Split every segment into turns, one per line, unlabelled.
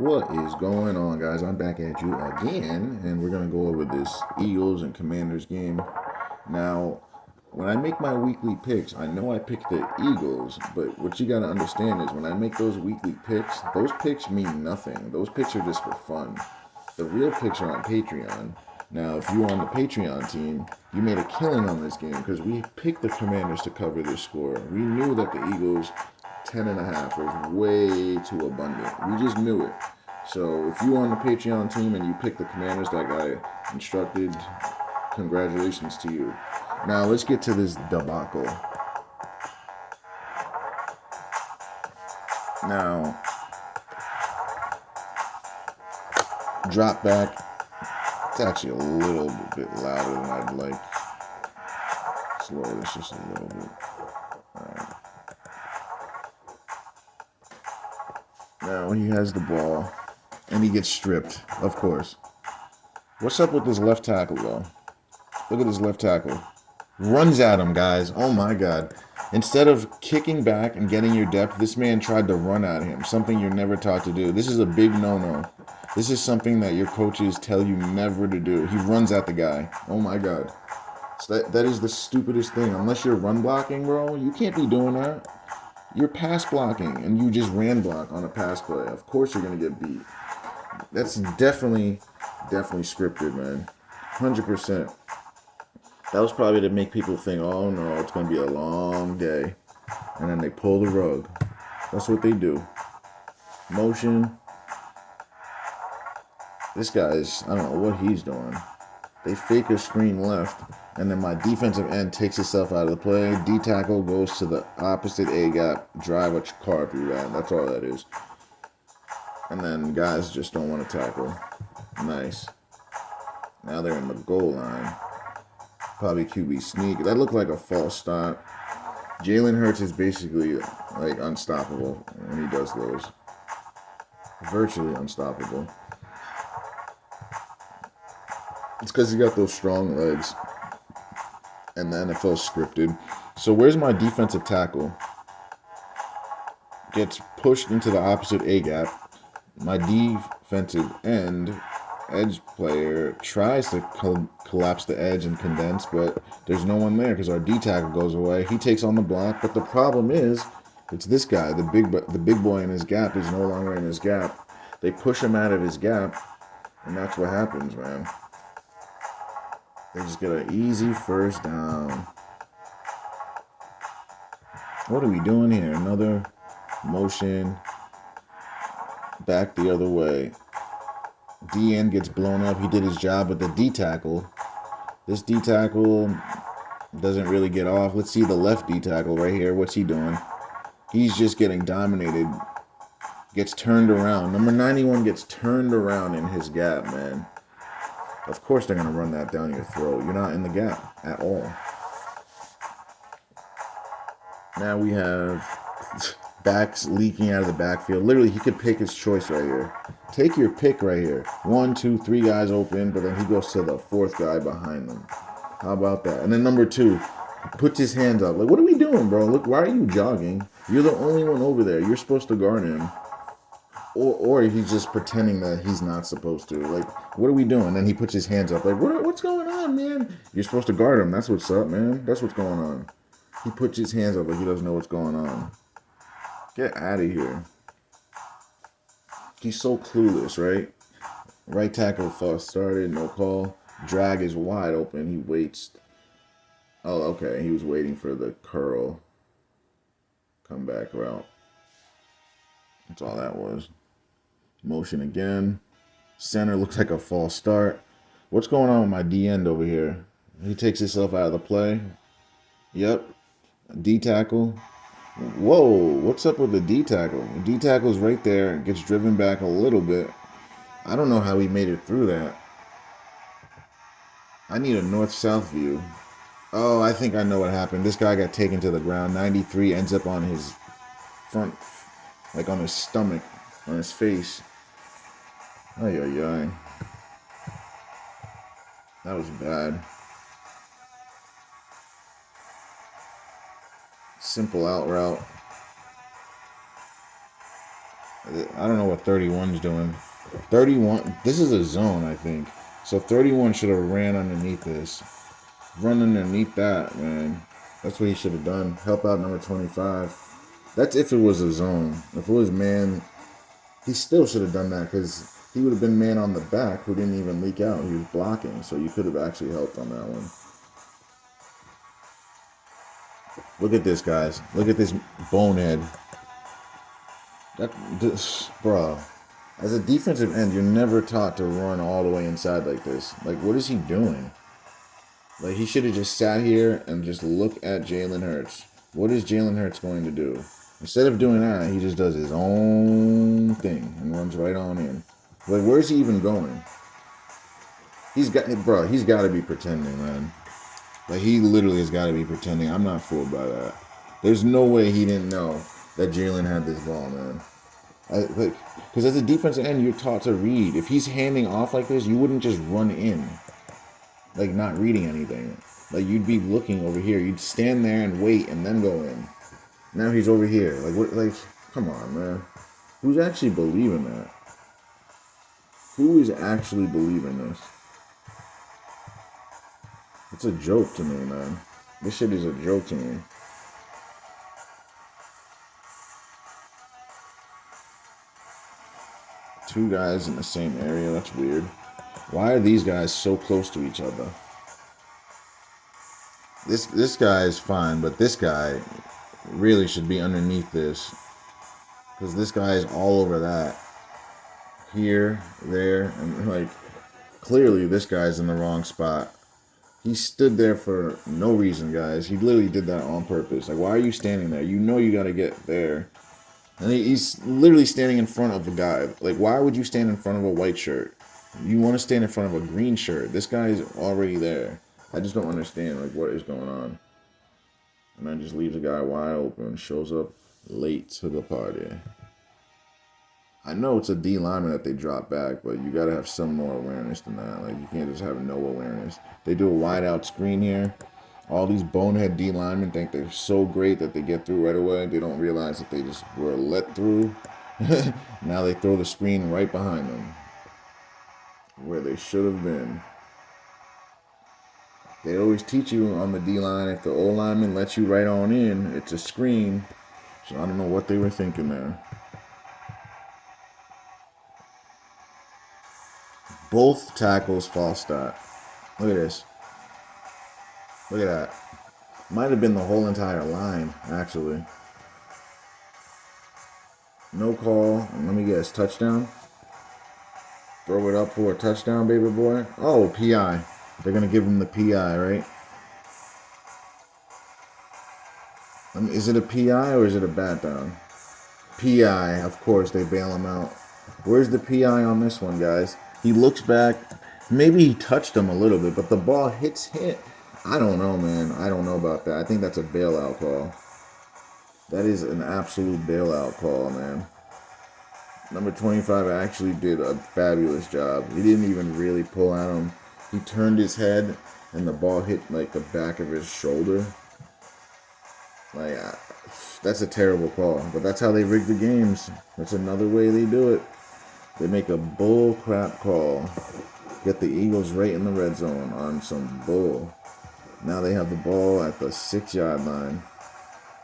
What is going on, guys? I'm back at you again, and we're going to go over this Eagles and Commanders game. Now, when I make my weekly picks, I know I picked the Eagles, but what you got to understand is when I make those weekly picks, those picks mean nothing. Those picks are just for fun. The real picks are on Patreon. Now, if you were on the Patreon team, you made a killing on this game because we picked the Commanders to cover this score. We knew that the Eagles 10.5 was way too abundant. We just knew it. So if you were on the Patreon team and you picked the Commanders that I instructed, congratulations to you. Now let's get to this debacle. Now, drop back. It's actually a little bit louder than I'd like. Slow this just a little bit. Alright. Now he has the ball, and he gets stripped, of course. What's up with this left tackle, though? Look at this left tackle. Runs at him, guys. Oh, my God. Instead of kicking back and getting your depth, this man tried to run at him, something you're never taught to do. This is a big no-no. This is something that your coaches tell you never to do. He runs at the guy. Oh, my God. So that is the stupidest thing. Unless you're run blocking, bro, you can't be doing that. You're pass blocking, and you just ran block on a pass play. Of course you're going to get beat. That's definitely scripted, man. 100%. That was probably to make people think, oh no, it's going to be a long day. And then they pull the rug. That's what they do. Motion. This guy's, I don't know what he's doing. They fake a screen left. And then my defensive end takes itself out of the play. D tackle goes to the opposite A gap. Drive a car through that. That's all that is. And then guys just don't want to tackle. Nice. Now they're in the goal line. Probably QB sneak. That looked like a false start. Jalen Hurts is basically like unstoppable when he does those. Virtually unstoppable. It's because he got those strong legs. And the NFL scripted. So where's my defensive tackle? Gets pushed into the opposite A gap. My defensive end edge player tries to collapse the edge and condense, but there's no one there because our D tackle goes away. He takes on the block, but the problem is, it's this guy, the big boy in his gap is no longer in his gap. They push him out of his gap, and that's what happens, man. They just get an easy first down. What are we doing here? Another motion back the other way. DN gets blown up. He did his job with the D tackle. This D tackle doesn't really get off. Let's see the left D tackle right here. What's he doing? He's just getting dominated. Gets turned around. Number 91 gets turned around in his gap, man. Of course they're going to run that down your throat. You're not in the gap at all. Now we have backs leaking out of the backfield. Literally, he could pick his choice right here. Take your pick right here. 1, 2, 3 guys open, but then he goes to the fourth guy behind them. How about that? And then number 2 puts his hands up. Like, what are we doing, bro? Look, why are you jogging? You're the only one over there. You're supposed to guard him. Or he's just pretending that he's not supposed to. Like, what are we doing? And then he puts his hands up. Like, what's going on, man? You're supposed to guard him. That's what's up, man. That's what's going on. He puts his hands up like he doesn't know what's going on. Get out of here. He's so clueless, right? Right tackle false started, no call. Drag is wide open. He waits. Oh, okay. He was waiting for the curl. Come back route. That's all that was. Motion again. Center looks like a false start. What's going on with my D end over here? He takes himself out of the play. Yep. D tackle. Whoa, what's up with the D tackle? The D tackle's right there. Gets driven back a little bit. I don't know how he made it through that. I need a north-south view. Oh, I think I know what happened. This guy got taken to the ground. 93 ends up on his front, like on his stomach, on his face. Ay, ay, ay. That was bad. Simple out route. I don't know what 31's doing. 31, this is a zone, I think. So 31 should have ran underneath this. Run underneath that, man. That's what he should have done. Help out number 25. That's if it was a zone. If it was man, he still should have done that because he would have been man on the back who didn't even leak out. He was blocking, so you could have actually helped on that one. Look at this, guys. Look at this bonehead. Bro. As a defensive end, you're never taught to run all the way inside like this. Like, what is he doing? Like, he should have just sat here and just look at Jalen Hurts. What is Jalen Hurts going to do? Instead of doing that, he just does his own thing and runs right on in. Like, where's he even going? He's got to be pretending, man. Like, he literally has got to be pretending. I'm not fooled by that. There's no way he didn't know that Jalen had this ball, man. Because as a defensive end, you're taught to read. If he's handing off like this, you wouldn't just run in, like not reading anything. Like, you'd be looking over here. You'd stand there and wait and then go in. Now he's over here. Like, what? Like, come on, man. Who's actually believing that? Who is actually believing this? It's a joke to me, man. This shit is a joke to me. Two guys in the same area. That's weird. Why are these guys so close to each other? This guy is fine, but this guy really should be underneath this. Because this guy is all over that. Here, there, and like, clearly this guy's in the wrong spot. He stood there for no reason, guys. He literally did that on purpose. Like, why are you standing there? You know you got to get there. And he's literally standing in front of a guy. Like, why would you stand in front of a white shirt? You want to stand in front of a green shirt. This guy is already there. I just don't understand, like, what is going on. And then just leaves a guy wide open. Shows up late to the party. I know it's a D lineman that they drop back, but you got to have some more awareness than that. Like, you can't just have no awareness. They do a wide out screen here. All these bonehead D linemen think they're so great that they get through right away. They don't realize that they just were let through. Now they throw the screen right behind them, where they should have been. They always teach you on the D line, if the O lineman lets you right on in, it's a screen. So I don't know what they were thinking there. Both tackles false start. Look at this. Look at that. Might have been the whole entire line, actually. No call. Let me guess. Touchdown. Throw it up for a touchdown, baby boy. Oh, PI. They're going to give him the PI, right? Is it a PI or is it a bat down? PI. Of course, they bail him out. Where's the PI on this one, guys? He looks back. Maybe he touched him a little bit, but the ball hit. I don't know, man. I don't know about that. I think that's a bailout call. That is an absolute bailout call, man. Number 25 actually did a fabulous job. He didn't even really pull at him. He turned his head, and the ball hit, like, the back of his shoulder. Like, that's a terrible call. But that's how they rig the games. That's another way they do it. They make a bull crap call. Get the Eagles right in the red zone on some bull. Now they have the ball at the 6-yard line.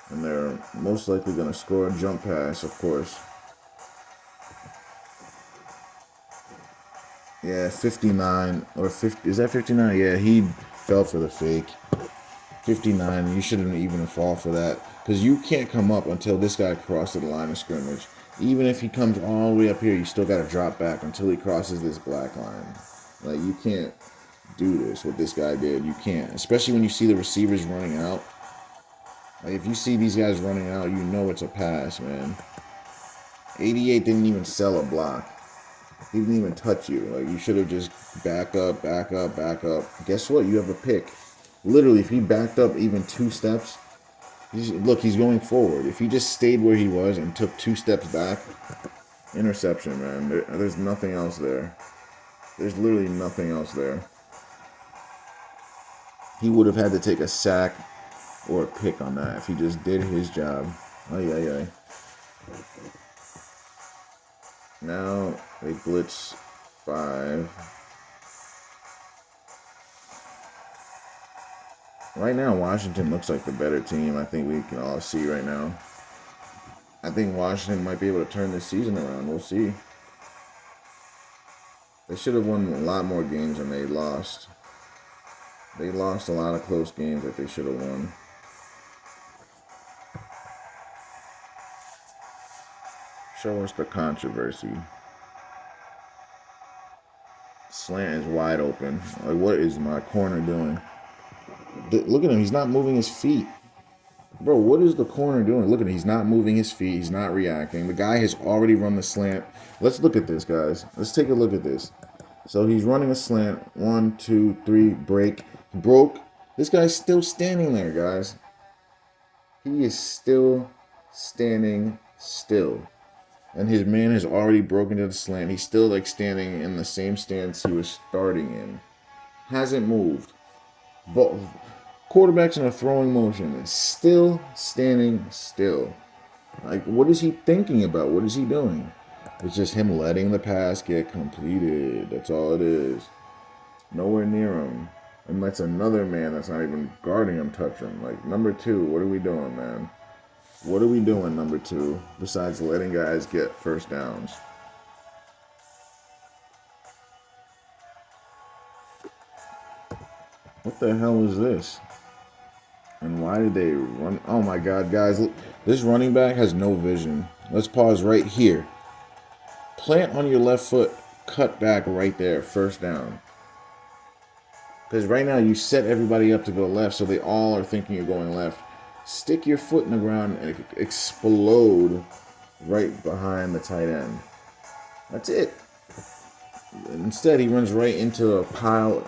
And they're most likely going to score a jump pass, of course. Yeah, 59 or 50. Is that 59? Yeah, he fell for the fake. 59. You shouldn't even fall for that. Because you can't come up until this guy crosses the line of scrimmage. Even if he comes all the way up here, you still got to drop back until he crosses this black line. Like, you can't do this, what this guy did. You can't. Especially when you see the receivers running out. Like, if you see these guys running out, you know it's a pass, man. 88 didn't even sell a block. He didn't even touch you. Like, you should have just back up, back up, back up. Guess what? You have a pick. Literally, if he backed up even 2 steps, look, he's going forward. If he just stayed where he was and took 2 steps back, interception, man. There's nothing else there. There's literally nothing else there. He would have had to take a sack or a pick on that if he just did his job. Ay, ay, ay. Now they blitz 5. Right now, Washington looks like the better team. I think we can all see right now. I think Washington might be able to turn this season around. We'll see. They should have won a lot more games than they lost. They lost a lot of close games that they should have won. Show us the controversy. Slant is wide open. Like, what is my corner doing? Look at him. He's not moving his feet. Bro, what is the corner doing? Look at him. He's not moving his feet. He's not reacting. The guy has already run the slant. Let's look at this, guys. Let's take a look at this. So he's running a slant. 1, 2, 3, break. Broke. This guy's still standing there, guys. He is still standing still. And his man has already broken to the slant. He's still like standing in the same stance he was starting in. Hasn't moved. But quarterback's in a throwing motion and still standing still. Like, what is he thinking about? What is he doing? It's just him letting the pass get completed. That's all it is. Nowhere near him. And that's another man that's not even guarding him touch him. Like, number 2, what are we doing, man? What are we doing, number 2, besides letting guys get first downs? What the hell is this? And why did they run? Oh my God, guys. This running back has no vision. Let's pause right here. Plant on your left foot. Cut back right there. First down. Because right now you set everybody up to go left, so they all are thinking you're going left. Stick your foot in the ground and explode right behind the tight end. That's it. Instead, he runs right into a cloud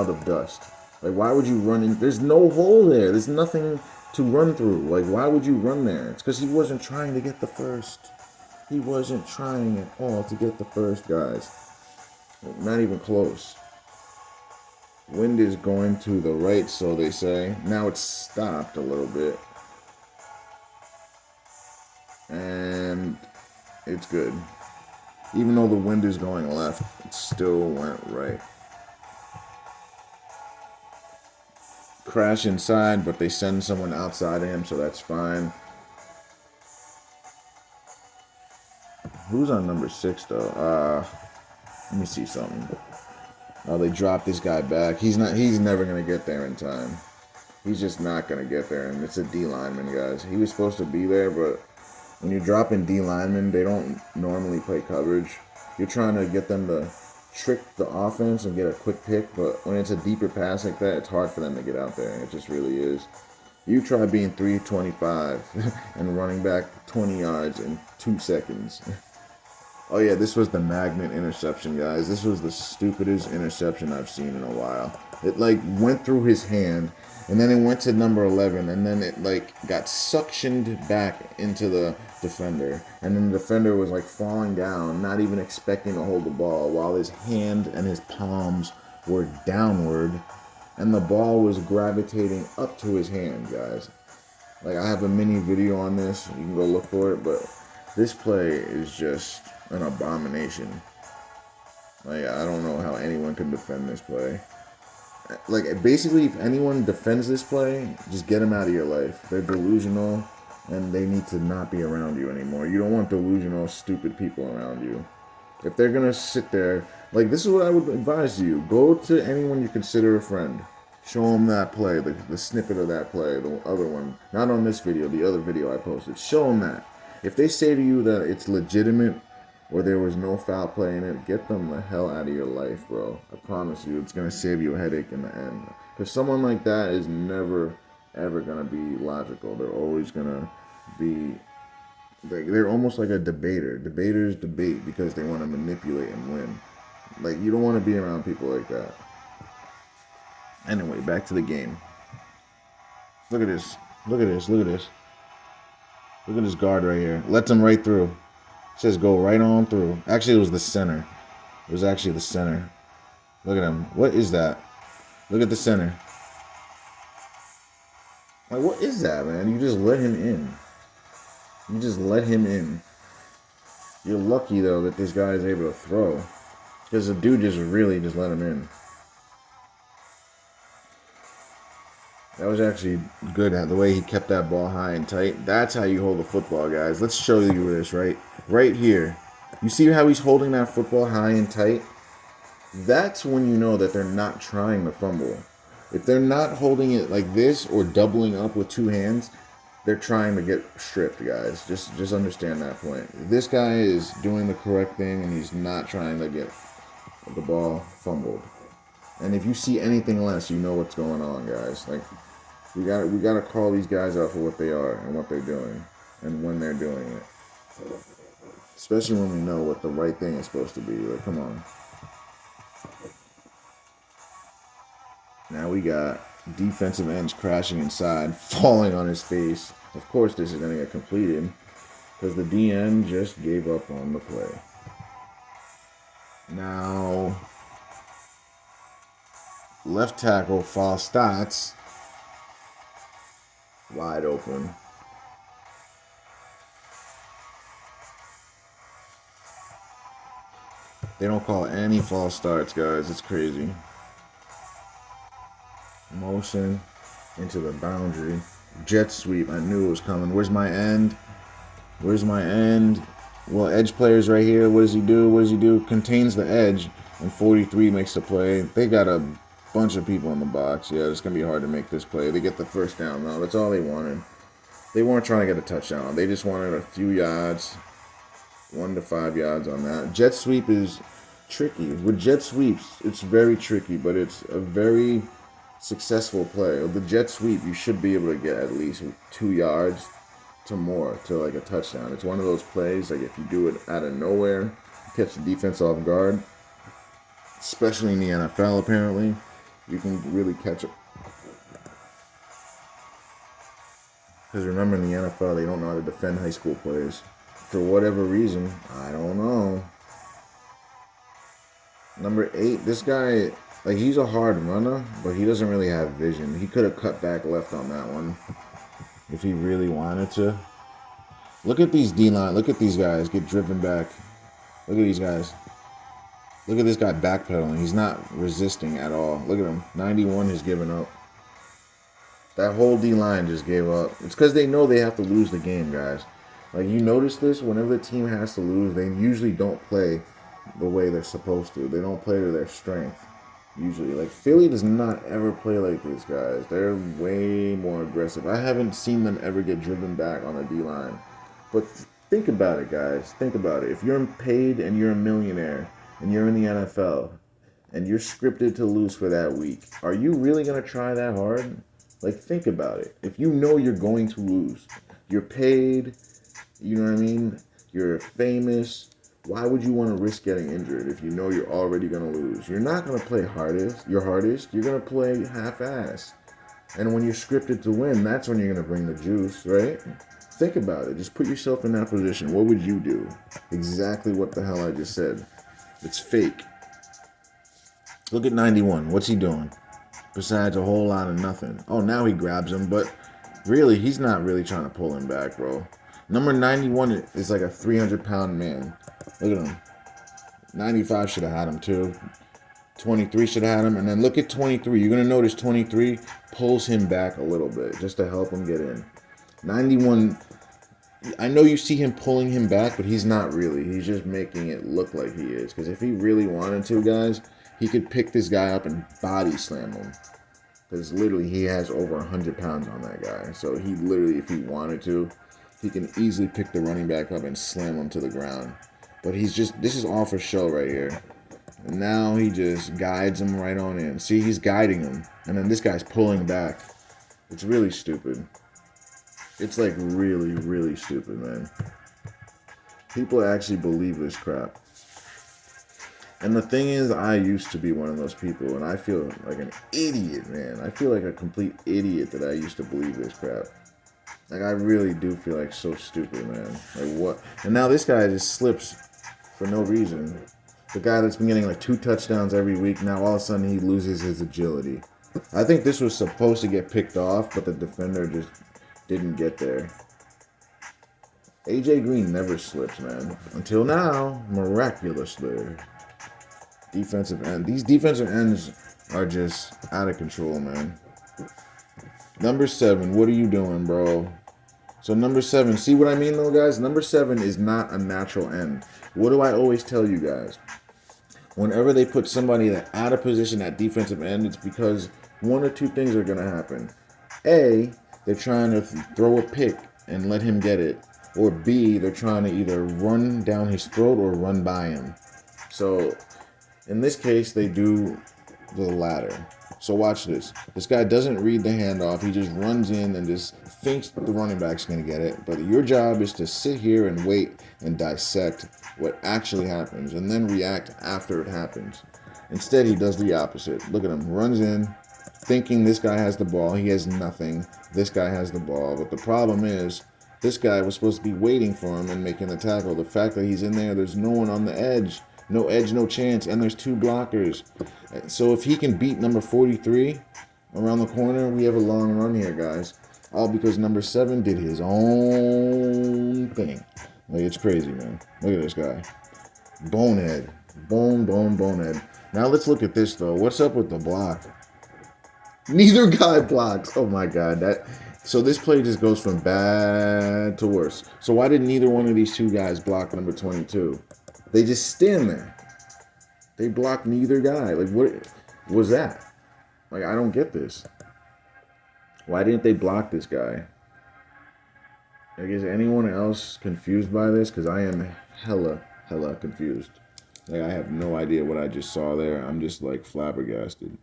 of dust. Like, why would you run in? There's no hole there. There's nothing to run through. Like, why would you run there? It's because he wasn't trying to get the first. He wasn't trying at all to get the first, guys. Not even close. Wind is going to the right, so they say. Now it's stopped a little bit. And it's good. Even though the wind is going left, it still went right. Crash inside, but they send someone outside of him, so that's fine. Who's on number 6, though? Let me see something. Oh, they dropped this guy back. He's never going to get there in time. He's just not going to get there, and it's a D lineman, guys. He was supposed to be there, but when you're dropping D linemen, they don't normally play coverage. You're trying to get them to trick the offense and get a quick pick, but when it's a deeper pass like that, it's hard for them to get out there. It just really is. You try being 325 and running back 20 yards in 2 seconds. Oh yeah, this was the magnet interception, guys. This was the stupidest interception I've seen in a while. It like went through his hand, and then it went to number 11, and then it like got suctioned back into the defender, and then the defender was like falling down, not even expecting to hold the ball, while his hand and his palms were downward, and the ball was gravitating up to his hand, guys. Like, I have a mini video on this. You can go look for it, but this play is just an abomination. Like, I don't know how anyone can defend this play. Like, basically, if anyone defends this play, just get them out of your life. They're delusional, and they need to not be around you anymore. You don't want delusional, stupid people around you. If they're going to sit there, like, this is what I would advise you. Go to anyone you consider a friend. Show them that play, the snippet of that play, the other one. Not on this video, the other video I posted. Show them that. If they say to you that it's legitimate or there was no foul play in it, get them the hell out of your life, bro. I promise you, it's going to save you a headache in the end. Because someone like that is never, ever going to be logical. They're always going to be... They're almost like a debater. Debaters debate because they want to manipulate and win. Like, you don't want to be around people like that. Anyway, back to the game. Look at this. Look at this. Look at this. Look at this guard right here. Lets him right through. It says go right on through. Actually, it was the center. It was actually the center. Look at him. What is that? Look at the center. Like, what is that, man? You just let him in. You just let him in. You're lucky, though, that this guy is able to throw. Because the dude just really just let him in. That was actually good, the way he kept that ball high and tight. That's how you hold the football, guys. Let's show you this right here. You see how he's holding that football high and tight? That's when you know that they're not trying to fumble. If they're not holding it like this or doubling up with two hands, they're trying to get stripped, guys. Just understand that point. This guy is doing the correct thing, and he's not trying to get the ball fumbled. And if you see anything less, you know what's going on, guys. Like, we gotta call these guys out for what they are and what they're doing and when they're doing it. Especially when we know what the right thing is supposed to be. Like, come on. Now we got defensive ends crashing inside, falling on his face. Of course, this is going to get completed because the DN just gave up on the play. Now, left tackle false starts. Wide open. They don't call any false starts, guys. It's crazy. Motion into the boundary. Jet sweep. I knew it was coming. Where's my end? Where's my end? Well, edge player's right here. What does he do? What does he do? Contains the edge, and 43 makes the play. They got a bunch of people in the box. Yeah, it's going to be hard to make this play. They get the first down, though. That's all they wanted. They weren't trying to get a touchdown. They just wanted a few yards, 1 to 5 yards on that. Jet sweep is tricky. With jet sweeps, it's very tricky, but it's a very successful play. With the jet sweep, you should be able to get at least 2 yards to more to like a touchdown. It's one of those plays, like if you do it out of nowhere, catch the defense off guard, especially in the NFL apparently, you can really catch it. Because remember, in the NFL, they don't know how to defend high school players. For whatever reason, I don't know. Number 8, this guy, like, he's a hard runner, but he doesn't really have vision. He could have cut back left on that one if he really wanted to. Look at these D-line. Look at these guys get driven back. Look at these guys. Look at this guy backpedaling. He's not resisting at all. Look at him. 91 has given up. That whole D-line just gave up. It's because they know they have to lose the game, guys. Like, you notice this, whenever the team has to lose, they usually don't play the way they're supposed to. They don't play to their strength, usually. Like, Philly does not ever play like this, guys. They're way more aggressive. I haven't seen them ever get driven back on a D-line. But think about it, guys. Think about it. If you're paid and you're a millionaire and you're in the NFL and you're scripted to lose for that week, are you really going to try that hard? Like, think about it. If you know you're going to lose, you're paid, you know what I mean? You're famous. Why would you want to risk getting injured if you know you're already going to lose? You're not going to play your hardest. You're going to play half-assed. And when you're scripted to win, that's when you're going to bring the juice, right? Think about it. Just put yourself in that position. What would you do? Exactly what the hell I just said. It's fake. Look at 91. What's he doing? Besides a whole lot of nothing. Oh, now he grabs him, but really, he's not really trying to pull him back, bro. Number 91 is like a 300-pound man. Look at him. 95 should have had him, too. 23 should have had him. And then look at 23. You're going to notice 23 pulls him back a little bit just to help him get in. 91, I know you see him pulling him back, but he's not really. He's just making it look like he is. Because if he really wanted to, guys, he could pick this guy up and body slam him. Because literally he has over 100 pounds on that guy. So he literally, if he wanted to, he can easily pick the running back up and slam him to the ground. But this is all for show right here. And now he just guides him right on in. See, he's guiding him. And then this guy's pulling back. It's really stupid. It's like really, really stupid, man. People actually believe this crap. And the thing is, I used to be one of those people, and I feel like an idiot, man. I feel like a complete idiot that I used to believe this crap. Like, I really do feel like so stupid, man. Like, what? And now this guy just slips for no reason. The guy that's been getting like 2 touchdowns every week, now all of a sudden he loses his agility. I think this was supposed to get picked off, but the defender just didn't get there. AJ Green never slips, man. Until now, miraculously. Defensive end. These defensive ends are just out of control, man. Number 7, what are you doing, bro? So number 7, see what I mean though, guys? Number 7 is not a natural end. What do I always tell you guys? Whenever they put somebody that out of position at defensive end, it's because one or two things are going to happen. A, they're trying to throw a pick and let him get it. Or B, they're trying to either run down his throat or run by him. So in this case, they do the latter. So watch this. This guy doesn't read the handoff. He just runs in and just thinks the running back's going to get it. But your job is to sit here and wait and dissect what actually happens and then react after it happens. Instead, he does the opposite. Look at him. Runs in, thinking this guy has the ball. He has nothing. This guy has the ball. But the problem is, this guy was supposed to be waiting for him and making the tackle. The fact that he's in there's no one on the edge. No edge, no chance, and there's 2 blockers. So if he can beat number 43 around the corner, we have a long run here, guys. All because number 7 did his own thing. Like, it's crazy, man. Look at this guy. Bonehead. Bonehead. Now let's look at this, though. What's up with the block? Neither guy blocks. Oh, my God. So this play just goes from bad to worse. So why did neither one of these 2 guys block number 22? They just stand there. They block neither guy. Like, what was that? Like, I don't get this. Why didn't they block this guy? Like, is anyone else confused by this? Because I am hella confused. Like, I have no idea what I just saw there. I'm just, like, flabbergasted.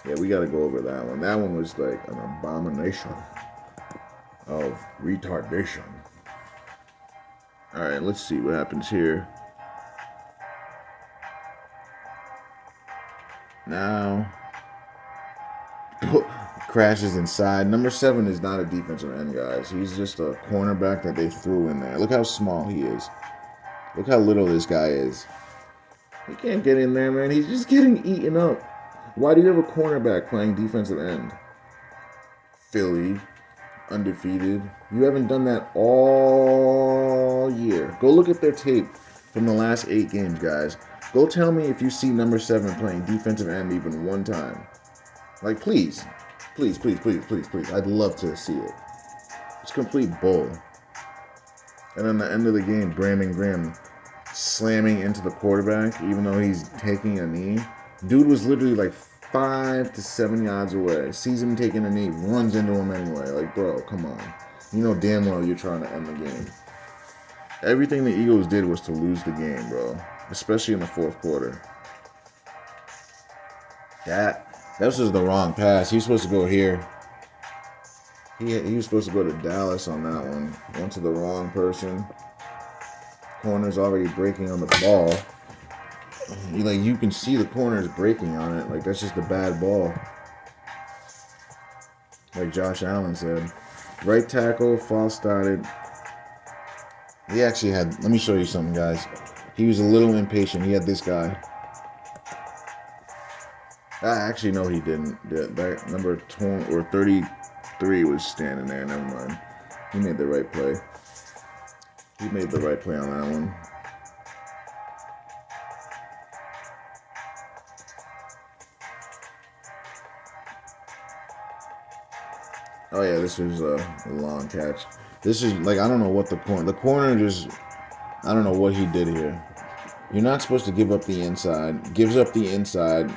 Yeah, we got to go over that one. That one was, like, an abomination of retardation. All right, let's see what happens here. Now, crashes inside. Number 7 is not a defensive end, guys. He's just a cornerback that they threw in there. Look how small he is. Look how little this guy is. He can't get in there, man. He's just getting eaten up. Why do you have a cornerback playing defensive end? Philly, undefeated. You haven't done that all year. Go look at their tape from the last 8 games, guys. Go tell me if you see number 7 playing defensive end even one time. Like, please. I'd love to see it. It's complete bull. And then the end of the game, Brandon Graham slamming into the quarterback, even though he's taking a knee. Dude was literally like 5 to 7 yards away. Sees him taking a knee, runs into him anyway. Like, bro, come on. You know damn well you're trying to end the game. Everything the Eagles did was to lose the game, bro. Especially in the 4th quarter. That was just the wrong pass. He's supposed to go here. He was supposed to go to Dallas on that one. Went to the wrong person. Corner's already breaking on the ball. You can see the corner's breaking on it. Like, that's just a bad ball. Like Josh Allen said. Right tackle, false started. He actually had, let me show you something, guys. He was a little impatient. He had this guy. Actually, no, he didn't. That number 20 or 33 was standing there. Never mind. He made the right play. He made the right play on that one. Oh, yeah, this was a long catch. This is, like, I don't know what the corner just, I don't know what he did here. You're not supposed to give up the inside. Gives up the inside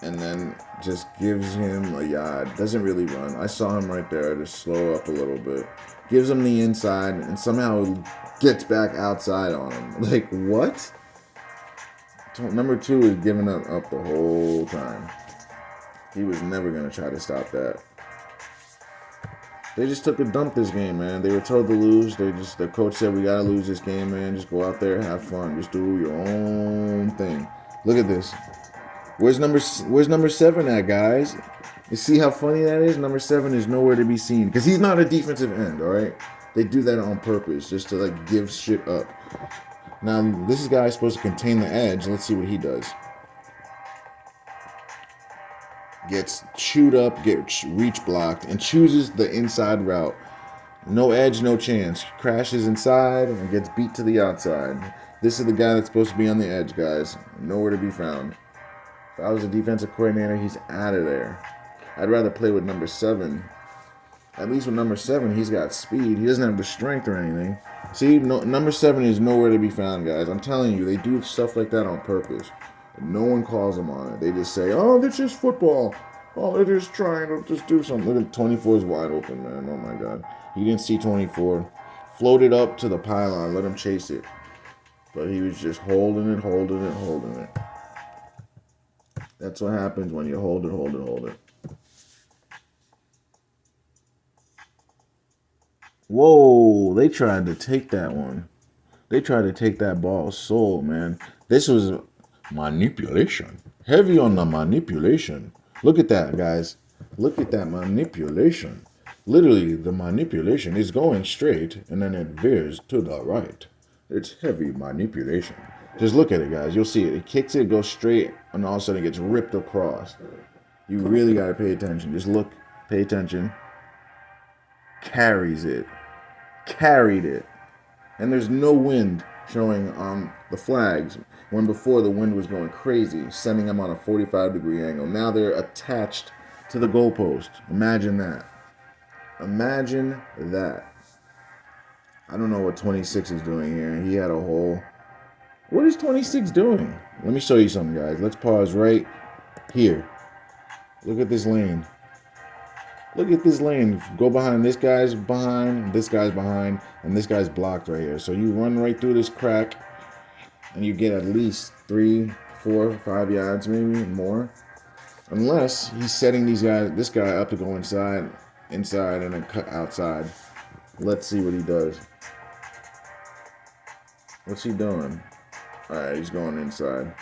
and then just gives him a yard. Doesn't really run. I saw him right there. Just slow up a little bit. Gives him the inside and somehow gets back outside on him. Like, what? Number 2 is giving up the whole time. He was never going to try to stop that. They just took a dump this game, man. They were told to lose. The coach said, we got to lose this game, man. Just go out there, have fun. Just do your own thing. Look at this. Where's number 7 at, guys? You see how funny that is? Number 7 is nowhere to be seen. Because he's not a defensive end, all right? They do that on purpose, just to, like, give shit up. Now, this guy is supposed to contain the edge. Let's see what he does. Gets chewed up, gets reach blocked, and chooses the inside route. No edge, no chance. Crashes inside and gets beat to the outside. This is the guy that's supposed to be on the edge, guys. Nowhere to be found. If I was a defensive coordinator, he's out of there. I'd rather play with number 7. At least with number 7, he's got speed. He doesn't have the strength or anything. See, number 7 is nowhere to be found, guys. I'm telling you, they do stuff like that on purpose. No one calls them on it. They just say, oh, this is football. Oh, they're just trying to just do something. Look at 24 is wide open, man. Oh, my God. He didn't see 24. Floated up to the pylon. Let him chase it. But he was just holding it, holding it, holding it. That's what happens when you hold it, hold it, hold it. Whoa, they tried to take that one. They tried to take that ball soul, man. This was manipulation. Heavy on the manipulation. Look at that, guys. Look at that manipulation. Literally, the manipulation is going straight, and then it veers to the right. It's heavy manipulation. Just look at it, guys. You'll see it. It kicks it, goes straight, and all of a sudden it gets ripped across. You really got to pay attention. Just look, pay attention. Carries it. Carried it. And there's no wind showing on the flags when before the wind was going crazy, sending them on a 45-degree angle. Now they're attached to the goalpost. Imagine that. Imagine that. I don't know what 26 is doing here. He had a hole. What is 26 doing? Let me show you something, guys. Let's pause right here. Look at this lane. Look at this lane. Go behind. This guy's behind. This guy's behind. And this guy's blocked right here. So you run right through this crack. And you get at least 3, 4, 5 yards, maybe more. Unless he's setting this guy up to go inside, and then cut outside. Let's see what he does. What's he doing? Alright, he's going inside.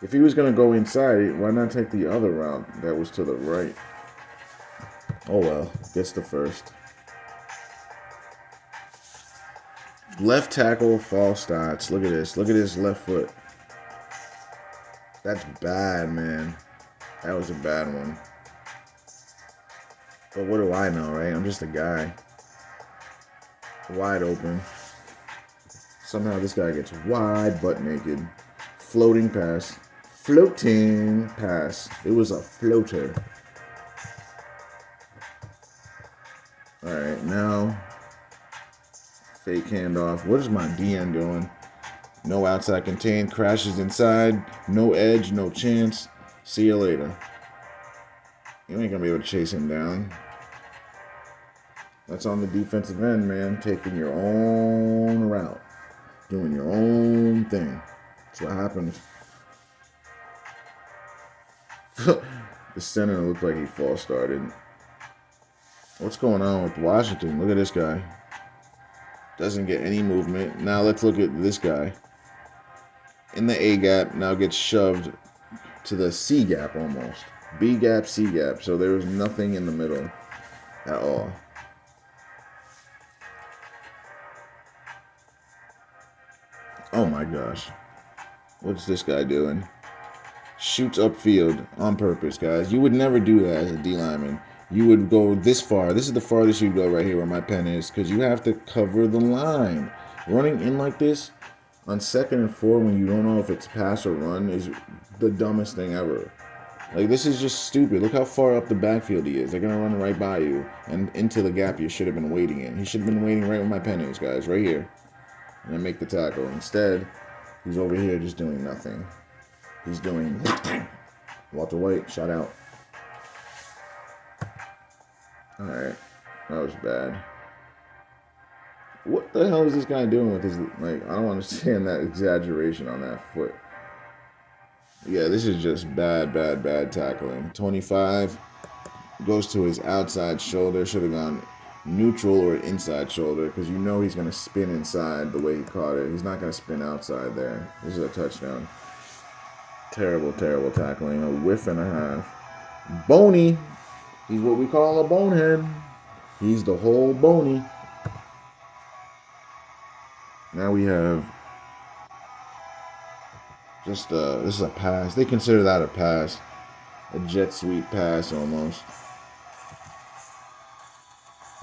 If he was going to go inside, why not take the other route that was to the right? Oh well, gets the first. Left tackle, false starts. Look at this. Look at his left foot. That's bad, man. That was a bad one. But what do I know, right? I'm just a guy. Wide open. Somehow this guy gets wide, butt naked. Floating pass. Floating pass. It was a floater. Alright, now fake handoff. What is my DN doing? No outside contain. Crashes inside. No edge. No chance. See you later. You ain't going to be able to chase him down. That's on the defensive end, man. Taking your own route. Doing your own thing. That's what happens. The center looked like he false started. What's going on with Washington? Look at this guy. Doesn't get any movement. Now let's look at this guy. In the A gap, now gets shoved to the C gap almost. B gap, C gap. So there was nothing in the middle at all. Oh my gosh. What's this guy doing? Shoots upfield on purpose, guys. You would never do that as a D lineman. You would go this far. This is the farthest you'd go right here where my pen is, because you have to cover the line. Running in like this on 2nd and 4 when you don't know if it's pass or run is the dumbest thing ever. Like, this is just stupid. Look how far up the backfield he is. They're going to run right by you and into the gap you should have been waiting in. He should have been waiting right where my pen is, guys, right here. And then make the tackle. Instead, he's over here just doing nothing. He's doing Walter White, shout out. Alright, that was bad. What the hell is this guy doing with his, like, I don't understand that exaggeration on that foot. Yeah, this is just bad tackling. 25 goes to his outside shoulder. Should have gone neutral or inside shoulder, because you know he's going to spin inside the way he caught it. He's not going to spin outside there. This is a touchdown. Terrible tackling. A whiff and a half. Bony. He's what we call a bonehead. He's the whole bony. Now we have just this is a pass. They consider that a pass. A jet sweep pass almost.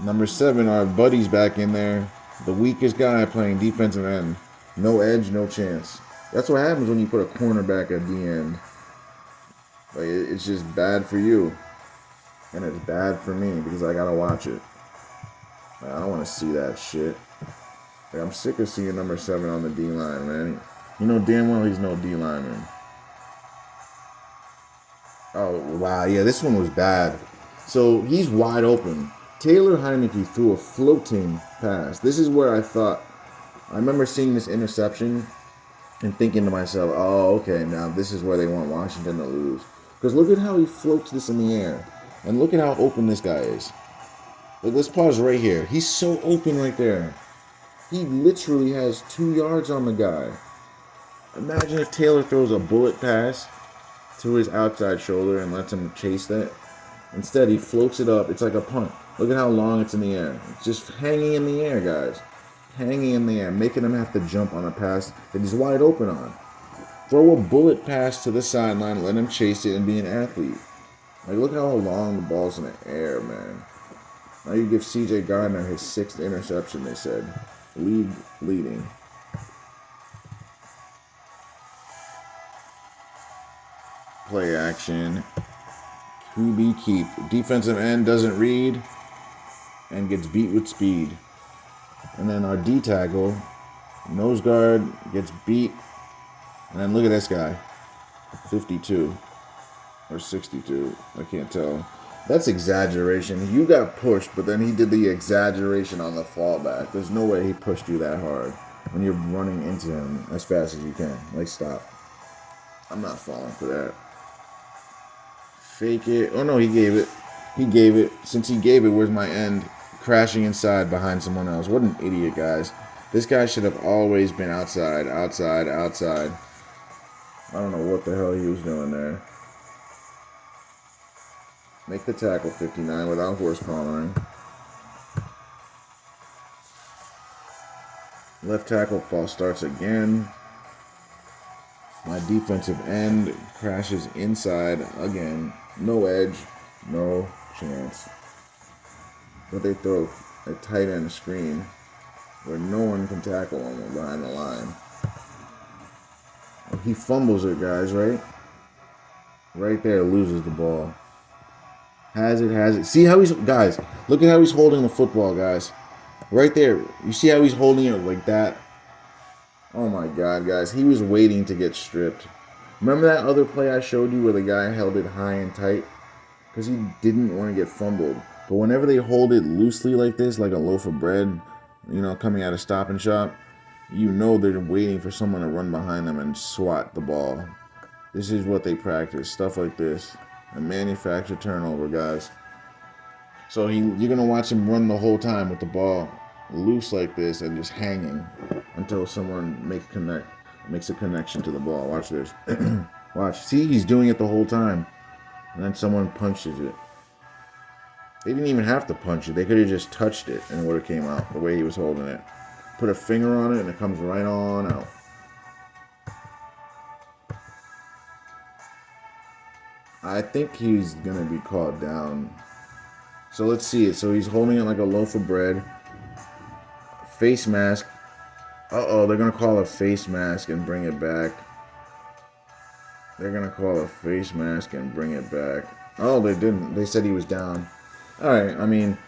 Number 7, our buddy's back in there. The weakest guy playing defensive end. No edge, no chance. That's what happens when you put a cornerback at the end. Like, it's just bad for you. And it's bad for me because I gotta watch it. Like, I don't want to see that shit. Like, I'm sick of seeing number 7 on the D-line, man. You know damn well he's no D-lineman. Oh, wow. Yeah, this one was bad. So, he's wide open. Taylor Heineke threw a floating pass. This is where I remember seeing this interception and thinking to myself, oh, okay, now this is where they want Washington to lose. Because look at how he floats this in the air. And look at how open this guy is. Like, let's pause right here. He's so open right there. He literally has 2 yards on the guy. Imagine if Taylor throws a bullet pass to his outside shoulder and lets him chase that. Instead, he floats it up. It's like a punt. Look at how long it's in the air. It's just hanging in the air, guys. Hanging in the air, making him have to jump on a pass that he's wide open on. Throw a bullet pass to the sideline, let him chase it, and be an athlete. Like, look how long the ball's in the air, man. Now you give C.J. Gardner his 6th interception, they said. League leading. Play action. QB keep. Defensive end doesn't read and gets beat with speed. And then our D tackle, nose guard, gets beat. And then look at this guy. 52 or 62. I can't tell. That's exaggeration. You got pushed, but then he did the exaggeration on the fallback. There's no way he pushed you that hard when you're running into him as fast as you can. Like, stop. I'm not falling for that. Fake it. Oh, no, he gave it. He gave it. Since he gave it, where's my end? Crashing inside behind someone else. What an idiot, guys. This guy should have always been outside, outside, outside. I don't know what the hell he was doing there. Make the tackle 59 without horse collaring. Left tackle false starts again. My defensive end crashes inside again. No edge, no chance. But they throw a tight end screen where no one can tackle him behind the line. He fumbles it, guys, right? Right there, loses the ball. Has it. See how he's, guys, look at how he's holding the football, guys. Right there. You see how he's holding it like that? Oh my God, guys. He was waiting to get stripped. Remember that other play I showed you where the guy held it high and tight? Because he didn't want to get fumbled. But whenever they hold it loosely like this, like a loaf of bread, you know, coming out of Stop and Shop, you know they're waiting for someone to run behind them and swat the ball. This is what they practice. Stuff like this. A manufactured turnover, guys. So you're going to watch him run the whole time with the ball loose like this and just hanging until someone makes a connection to the ball. Watch this. Watch. See, he's doing it the whole time. And then someone punches it. They didn't even have to punch it. They could have just touched it and it would have came out the way he was holding it. Put a finger on it and it comes right on out. I think he's going to be called down. So let's see it. So he's holding it like a loaf of bread. Face mask. Uh-oh, they're going to call a face mask and bring it back. They're going to call a face mask and bring it back. Oh, they didn't. They said he was down. All right, I mean,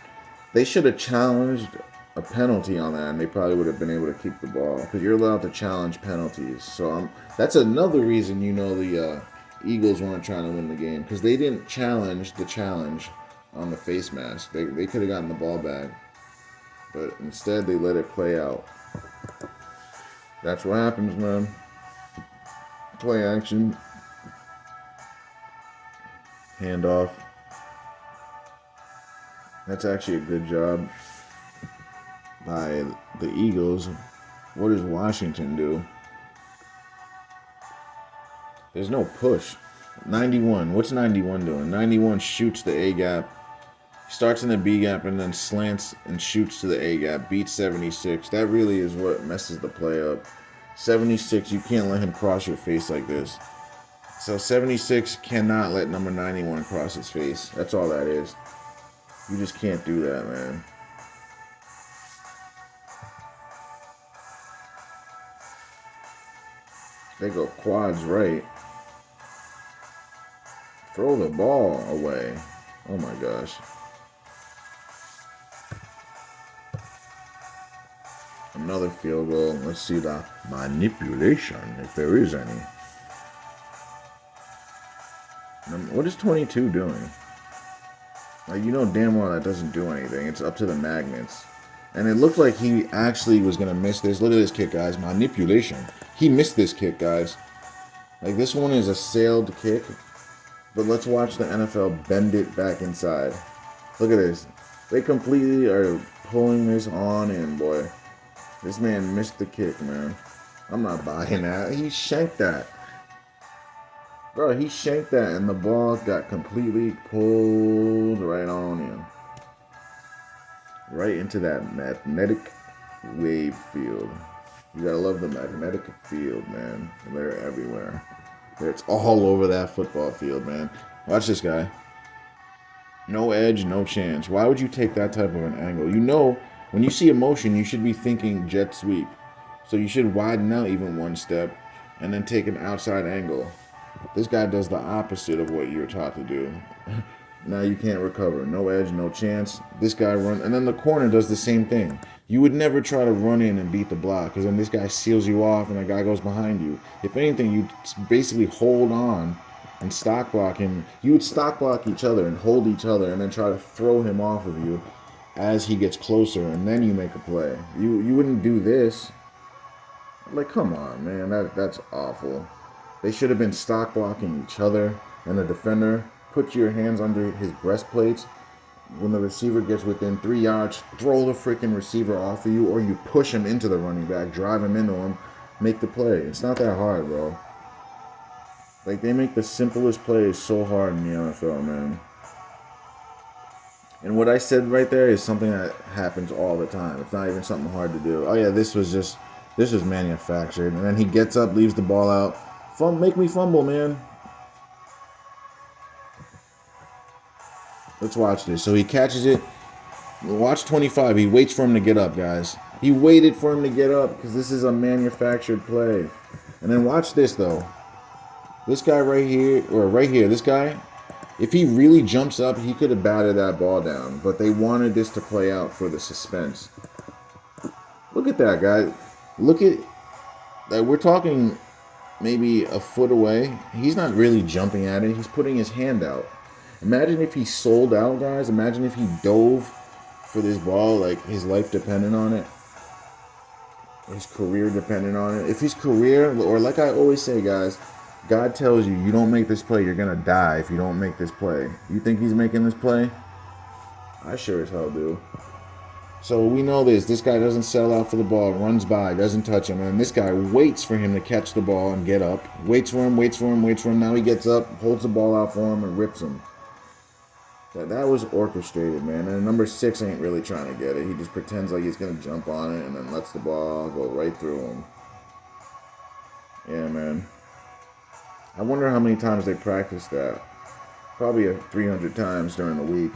they should have challenged a penalty on that, and they probably would have been able to keep the ball. Because you're allowed to challenge penalties. So that's another reason you know the Eagles weren't trying to win the game. Because they didn't challenge the challenge on the face mask. They could have gotten the ball back. But instead, they let it play out. That's what happens, man. Play action. Handoff. That's actually a good job by the Eagles. What does Washington do? There's no push. 91. What's 91 doing? 91 shoots the A gap. Starts in the B gap and then slants and shoots to the A gap. Beats 76. That really is what messes the play up. 76, you can't let him cross your face like this. So 76 cannot let number 91 cross his face. That's all that is. You just can't do that, man. They go quads right. Throw the ball away. Oh my gosh. Another field goal. Let's see the manipulation, if there is any. What is 22 doing? Like, you know damn well that doesn't do anything. It's up to the magnets. And it looked like he actually was going to miss this. Look at this kick, guys. Manipulation. He missed this kick, guys. Like, this one is a sailed kick. But let's watch the NFL bend it back inside. Look at this. They completely are pulling this on in, boy. This man missed the kick, man. I'm not buying that. He shanked that. Bro, he shanked that and the ball got completely pulled right on in. Right into that magnetic wave field. You gotta love the magnetic field, man. They're everywhere. It's all over that football field, man. Watch this guy. No edge, no chance. Why would you take that type of an angle? You know, when you see a motion, you should be thinking jet sweep. So you should widen out even one step and then take an outside angle. This guy does the opposite of what you're taught to do. Now you can't recover. No edge, no chance. This guy runs, and then the corner does the same thing. You would never try to run in and beat the block because then this guy seals you off and the guy goes behind you. If anything, you basically hold on and stock block him. You would stock block each other and hold each other and then try to throw him off of you as he gets closer, and then you make a play. You wouldn't do this. Like, come on, man. That's awful. They should have been stock blocking each other, and the defender put your hands under his breastplates. When the receiver gets within 3 yards, throw the freaking receiver off of you, or you push him into the running back, drive him into him, make the play. It's not that hard, bro. Like, they make the simplest plays so hard in the NFL, man. And what I said right there is something that happens all the time. It's not even something hard to do. Oh yeah, this was manufactured. And then he gets up, leaves the ball out. Make me fumble, man. Let's watch this. So he catches it. Watch 25. He waits for him to get up, guys. He waited for him to get up because this is a manufactured play. And then watch this, though. This guy right here, this guy, if he really jumps up, he could have batted that ball down. But they wanted this to play out for the suspense. Look at that, guy. Look at that. We're talking maybe a foot away. He's not really jumping at it. He's putting his hand out. Imagine if he sold out, guys. Imagine if he dove for this ball, like his life depended on it. His career depended on it. If his career, or like I always say, guys, God tells you, you don't make this play, you're going to die if you don't make this play. You think he's making this play? I sure as hell do. So we know this. This guy doesn't sell out for the ball, runs by, doesn't touch him. And this guy waits for him to catch the ball and get up. Waits for him. Now he gets up, holds the ball out for him, and rips him. That was orchestrated, man. And number 6 ain't really trying to get it. He just pretends like he's going to jump on it and then lets the ball go right through him. Yeah, man. I wonder how many times they practiced that. Probably 300 times during the week.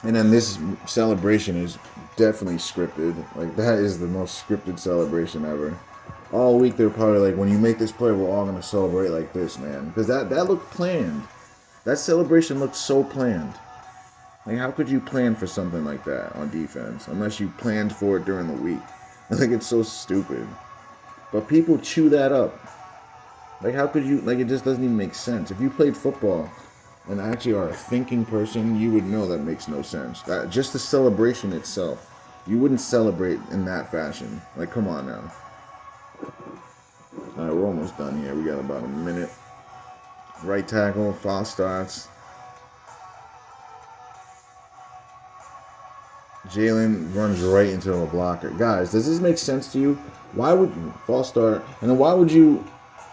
And then this celebration is definitely scripted. Like, that is the most scripted celebration ever. All week they're probably like, when you make this play, we're all going to celebrate like this, man. Because that looked planned. That celebration looked so planned. Like, how could you plan for something like that on defense? Unless you planned for it during the week. I think it's so stupid. But people chew that up. Like, how could you, like, it just doesn't even make sense. If you played football and actually are a thinking person, you would know that makes no sense. That, just the celebration itself, you wouldn't celebrate in that fashion. Like, come on now. All right, we're almost done here. We got about a minute. Right tackle, false starts. Jalen runs right into a blocker. Guys, does this make sense to you? Why would you false start? And then why would you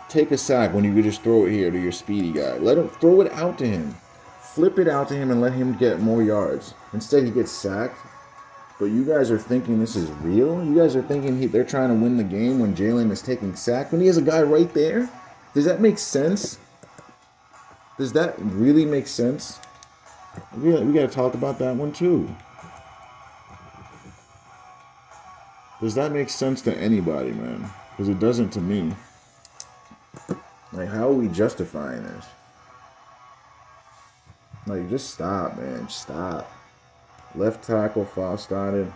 take a sack when you could just throw it here to your speedy guy? Let him throw it out to him. Flip it out to him and let him get more yards. Instead, he gets sacked. But you guys are thinking this is real? You guys are thinking they're trying to win the game when Jalen is taking sack? When he has a guy right there? Does that make sense? Does that really make sense? We got to talk about that one too. Does that make sense to anybody, man? Because it doesn't to me. Like, how are we justifying this? Like, just stop, man. Stop. Left tackle foul started.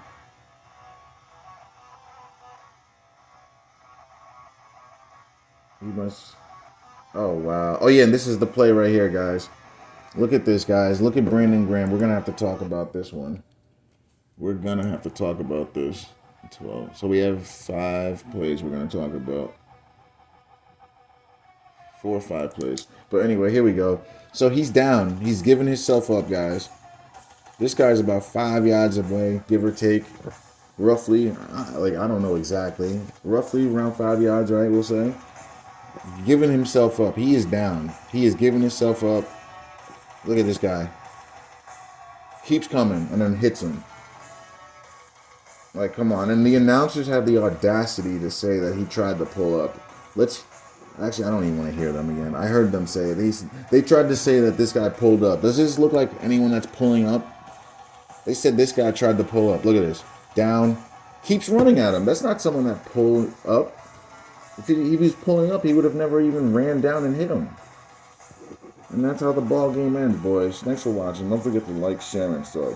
He must... Oh, wow. Oh, yeah, and this is the play right here, guys. Look at this, guys. Look at Brandon Graham. We're going to have to talk about this one. We're going to have to talk about this. 12. So we have 5 plays we're going to talk about. 4 or 5 plays. But anyway, here we go. So he's down. He's giving himself up, guys. This guy's about 5 yards away, give or take. Roughly, like, I don't know exactly. Roughly around 5 yards, right, we'll say. Giving himself up. He is down. He is giving himself up. Look at this guy. Keeps coming and then hits him. Like, come on. And the announcers have the audacity to say that he tried to pull up. Actually, I don't even want to hear them again. I heard them say it. They tried to say that this guy pulled up. Does this look like anyone that's pulling up? They said this guy tried to pull up. Look at this. Down. Keeps running at him. That's not someone that pulled up. If he was pulling up, he would have never even ran down and hit him. And that's how the ball game ends, boys. Thanks for watching. Don't forget to like, share, and sub.